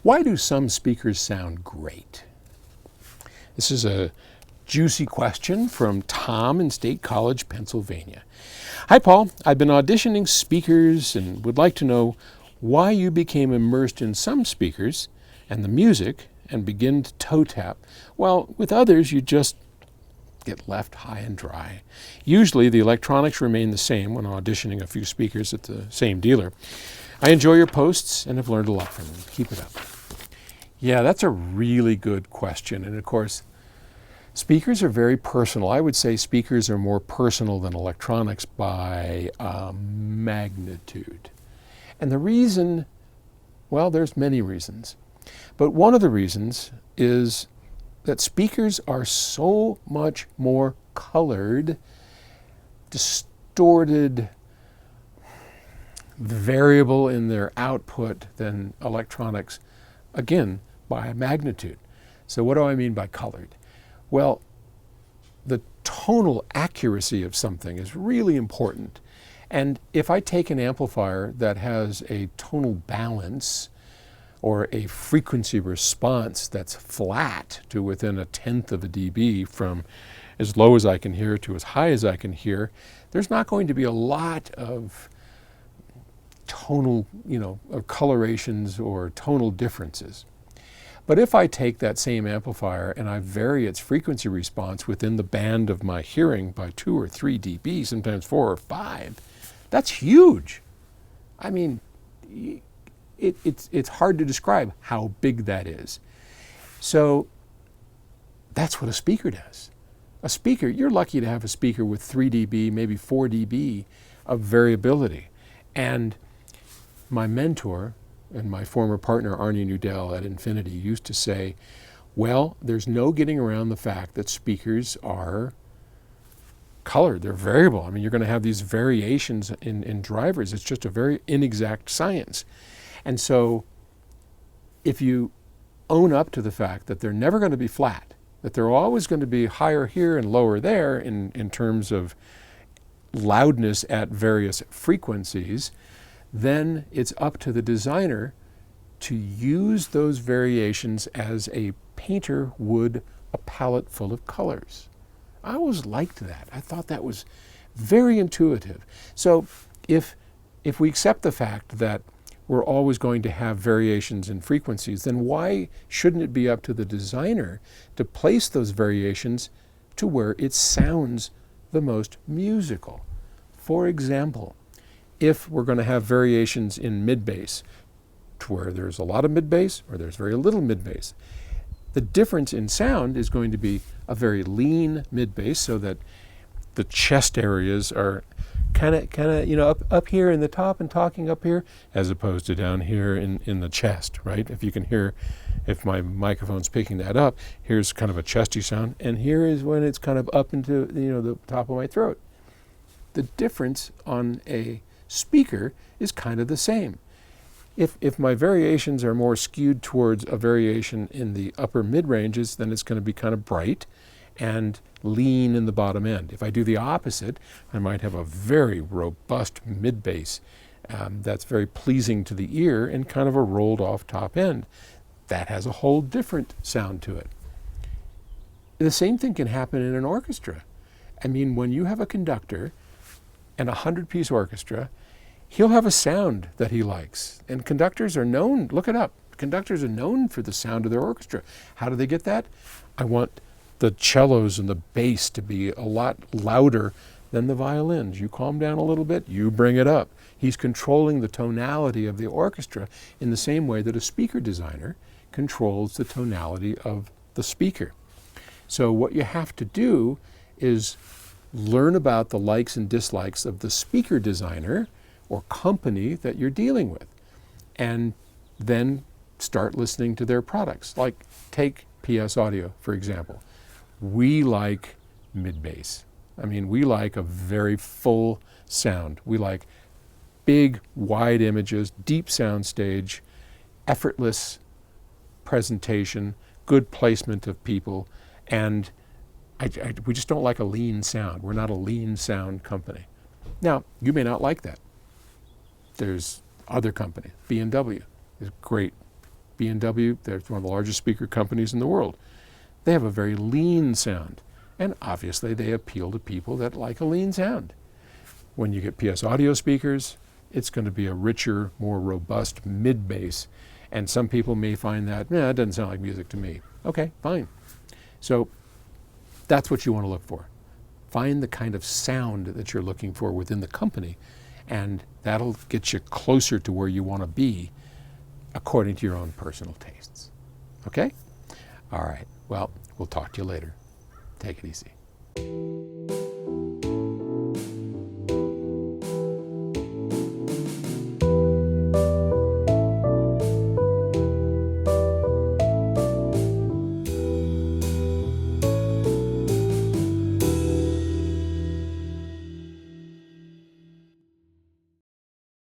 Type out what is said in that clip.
Why do some speakers sound great? This is a juicy question from Tom in State College, Pennsylvania. Hi, Paul. I've been auditioning speakers and would like to know why you became immersed in some speakers and the music and begin to toe tap, while with others you just get left high and dry. Usually the electronics remain the same when auditioning a few speakers at the same dealer. I enjoy your posts and have learned a lot from them. Keep it up. Yeah, that's a really good question. And of course, speakers are very personal. I would say speakers are more personal than electronics by magnitude. And the reason, well, there's many reasons. But one of the reasons is that speakers are so much more colored, distorted, variable in their output than electronics, again, by magnitude. So what do I mean by colored? Well, the tonal accuracy of something is really important. And if I take an amplifier that has a tonal balance or a frequency response that's flat to within 1/10 of a dB from as low as I can hear to as high as I can hear, there's not going to be a lot of tonal, colorations or tonal differences. But if I take that same amplifier and I vary its frequency response within the band of my hearing by 2 or 3 dB, sometimes 4 or 5, that's huge. I mean, it's hard to describe how big that is. So that's what a speaker does. A speaker, you're lucky to have a speaker with 3 dB, maybe 4 dB of variability. And my mentor and my former partner, Arnie Nudell at Infinity, used to say, well, there's no getting around the fact that speakers are colored. They're variable. I mean, you're going to have these variations in drivers. It's just a very inexact science. And so if you own up to the fact that they're never going to be flat, that they're always going to be higher here and lower there in terms of loudness at various frequencies, then it's up to the designer to use those variations as a painter would a palette full of colors. I always liked that. I thought that was very intuitive. So if we accept the fact that we're always going to have variations in frequencies, then why shouldn't it be up to the designer to place those variations to where it sounds the most musical? For example, if we're going to have variations in mid-bass, to where there's a lot of mid-bass or there's very little mid-bass, the difference in sound is going to be a very lean mid-bass, so that the chest areas are kind of up here in the top and talking up here, as opposed to down here in the chest, right? If you can hear, if my microphone's picking that up, here's kind of a chesty sound, and here is when it's kind of up into the top of my throat. The difference on a speaker is kind of the same. If my variations are more skewed towards a variation in the upper mid-ranges, then it's going to be kind of bright and lean in the bottom end. If I do the opposite, I might have a very robust mid-bass that's very pleasing to the ear and kind of a rolled off top end. That has a whole different sound to it. The same thing can happen in an orchestra. I mean, when you have a conductor and 100-piece orchestra, he'll have a sound that he likes. And conductors are known, look it up, conductors are known for the sound of their orchestra. How do they get that? I want the cellos and the bass to be a lot louder than the violins. You calm down a little bit, you bring it up. He's controlling the tonality of the orchestra in the same way that a speaker designer controls the tonality of the speaker. So what you have to do is learn about the likes and dislikes of the speaker designer or company that you're dealing with, and then start listening to their products. Like take PS Audio, for example. We like mid-bass. I mean, we like a very full sound. We like big, wide images, deep sound stage, effortless presentation, good placement of people, and we just don't like a lean sound. We're not a lean sound company. Now, you may not like that. There's other companies. B&W is great B&W, they're one of the largest speaker companies in the world. They have a very lean sound. And obviously they appeal to people that like a lean sound. When you get PS audio speakers, it's going to be a richer, more robust mid-bass. And some people may find that, it doesn't sound like music to me. Okay, fine. So that's what you want to look for. Find the kind of sound that you're looking for within the company, and that'll get you closer to where you want to be according to your own personal tastes. Okay? All right. Well, we'll talk to you later. Take it easy.